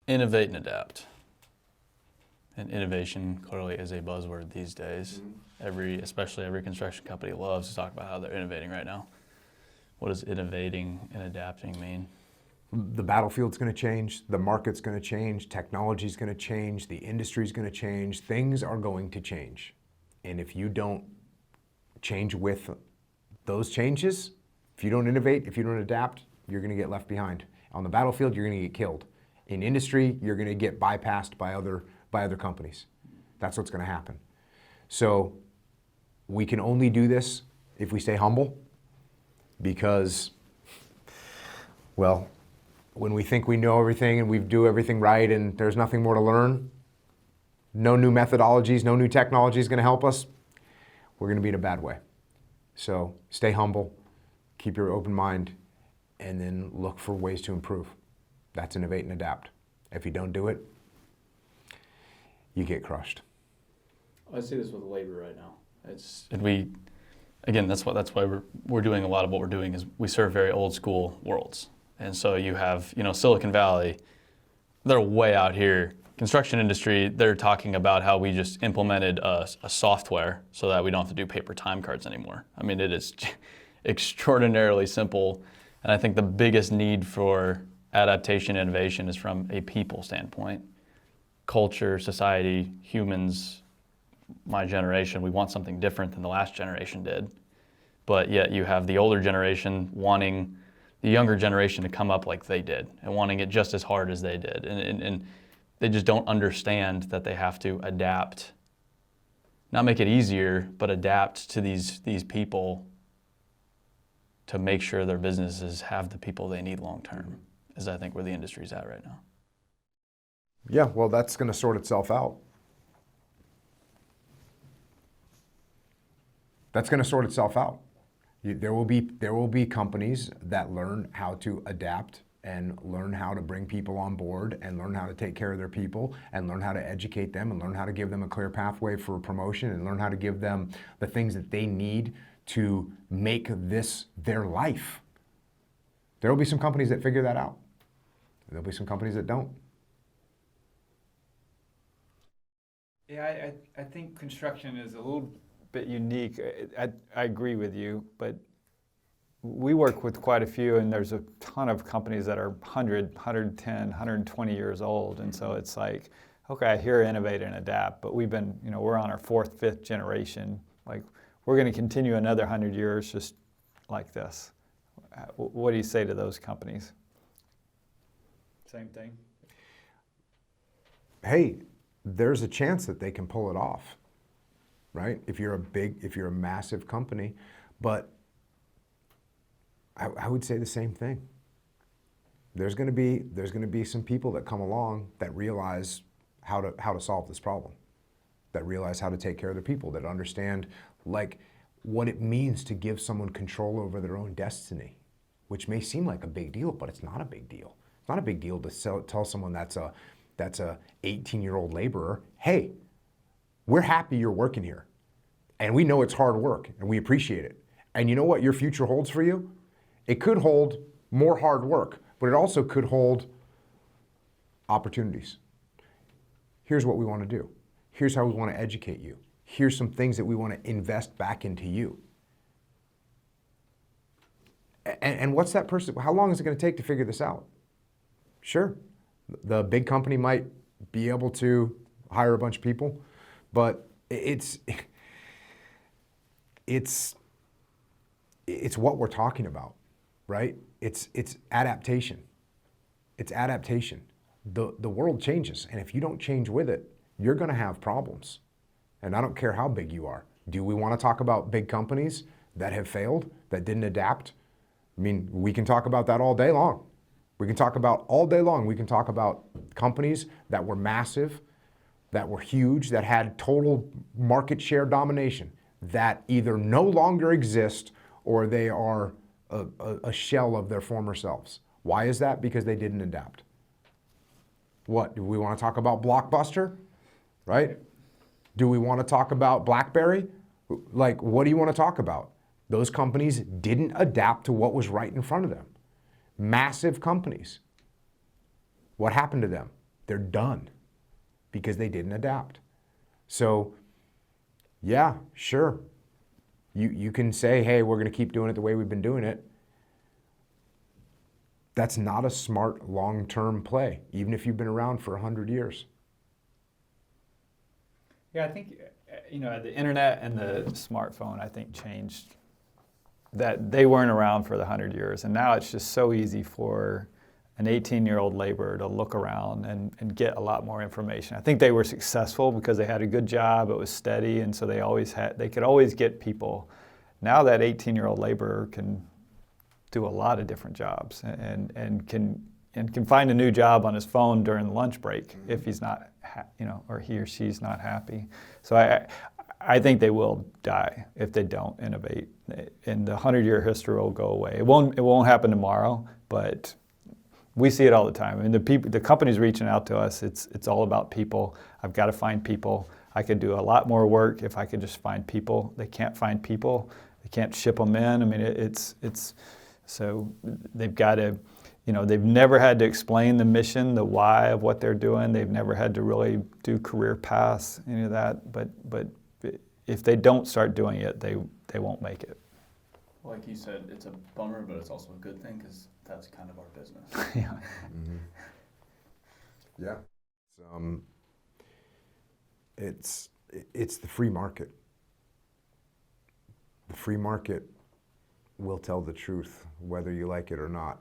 Innovate and adapt. And innovation clearly is a buzzword these days. Especially every construction company loves to talk about how they're innovating right now. What does innovating and adapting mean? The battlefield's going to change, the market's going to change, technology's going to change, the industry's going to change, things are going to change. And if you don't change with those changes, if you don't innovate, if you don't adapt, you're going to get left behind. On the battlefield, you're going to get killed. In industry, you're going to get bypassed by other companies. That's what's going to happen. So we can only do this if we stay humble, because, well, when we think we know everything and we do everything right and there's nothing more to learn, no new methodologies, no new technology is going to help us, we're going to be in a bad way. So stay humble, keep your open mind, and then look for ways to improve. That's innovate and adapt. If you don't do it, you get crushed. I see this with labor right now. That's why we're doing a lot of what we're doing is we serve very old school worlds. And so you have, Silicon Valley, they're way out here. Construction industry, they're talking about how we just implemented a software so that we don't have to do paper time cards anymore. I mean, it is extraordinarily simple. And I think the biggest need for adaptation and innovation is from a people standpoint. Culture, society, humans, my generation, we want something different than the last generation did. But yet you have the older generation wanting the younger generation to come up like they did and wanting it just as hard as they did. And they just don't understand that they have to adapt, not make it easier, but adapt to these people to make sure their businesses have the people they need long term, is I think where the industry's at right now. Yeah, well, that's going to sort itself out. That's going to sort itself out. There will be companies that learn how to adapt and learn how to bring people on board and learn how to take care of their people and learn how to educate them and learn how to give them a clear pathway for promotion and learn how to give them the things that they need to make this their life. There will be some companies that figure that out. There'll be some companies that don't. Yeah, I think construction is a little bit unique. I agree with you, but we work with quite a few, and there's a ton of companies that are 100, 110, 120 years old, and so it's like, okay, I hear innovate and adapt, but we've been, we're on our fourth, fifth generation. Like, we're going to continue another 100 years just like this. What do you say to those companies? Same thing? Hey, there's a chance that they can pull it off, right? If you're a massive company, but I would say the same thing. There's going to be some people that come along that realize how to solve this problem, that realize how to take care of their people, that understand like what it means to give someone control over their own destiny, which may seem like a big deal, but it's not a big deal. It's not a big deal to tell someone that's a 18-year-old laborer, hey, we're happy you're working here, and we know it's hard work, and we appreciate it. And you know what your future holds for you? It could hold more hard work, but it also could hold opportunities. Here's what we want to do. Here's how we want to educate you. Here's some things that we want to invest back into you. And what's that person, how long is it going to take to figure this out? Sure, the big company might be able to hire a bunch of people, but it's what we're talking about, right? It's adaptation. It's adaptation. The world changes, and if you don't change with it, you're going to have problems. And I don't care how big you are. Do we want to talk about big companies that have failed, that didn't adapt? I mean, we can talk about that all day long. We can talk about all day long. We can talk about companies that were massive, that were huge, that had total market share domination, that either no longer exist or they are a shell of their former selves. Why is that? Because they didn't adapt. What, do we want to talk about Blockbuster, right? Do we want to talk about BlackBerry? Like, what do you want to talk about? Those companies didn't adapt to what was right in front of them. Massive companies. What happened to them? They're done because they didn't adapt. So, yeah, sure. You can say, hey, we're going to keep doing it the way we've been doing it. That's not a smart long-term play, even if you've been around for 100 years. Yeah, I think, the internet and the smartphone, I think, changed that. They weren't around for the 100 years, and now it's just so easy for an 18-year-old laborer to look around and get a lot more information. I think they were successful because they had a good job, it was steady, and so they could always get people. Now that 18-year-old laborer can do a lot of different jobs and can find a new job on his phone during the lunch break if he's not, or he or she's not happy. So I think they will die if they don't innovate, and the 100-year history will go away. It won't happen tomorrow, but we see it all the time. I mean, the companies reaching out to us, it's all about people. I've got to find people. I could do a lot more work if I could just find people. They can't find people. They can't ship them in. I mean, so they've got to, they've never had to explain the mission, the why of what they're doing. They've never had to really do career paths, any of that. But if they don't start doing it, they won't make it. Like you said, it's a bummer, but it's also a good thing because that's kind of our business. Yeah. Mm-hmm. Yeah. It's the free market. The free market will tell the truth, whether you like it or not.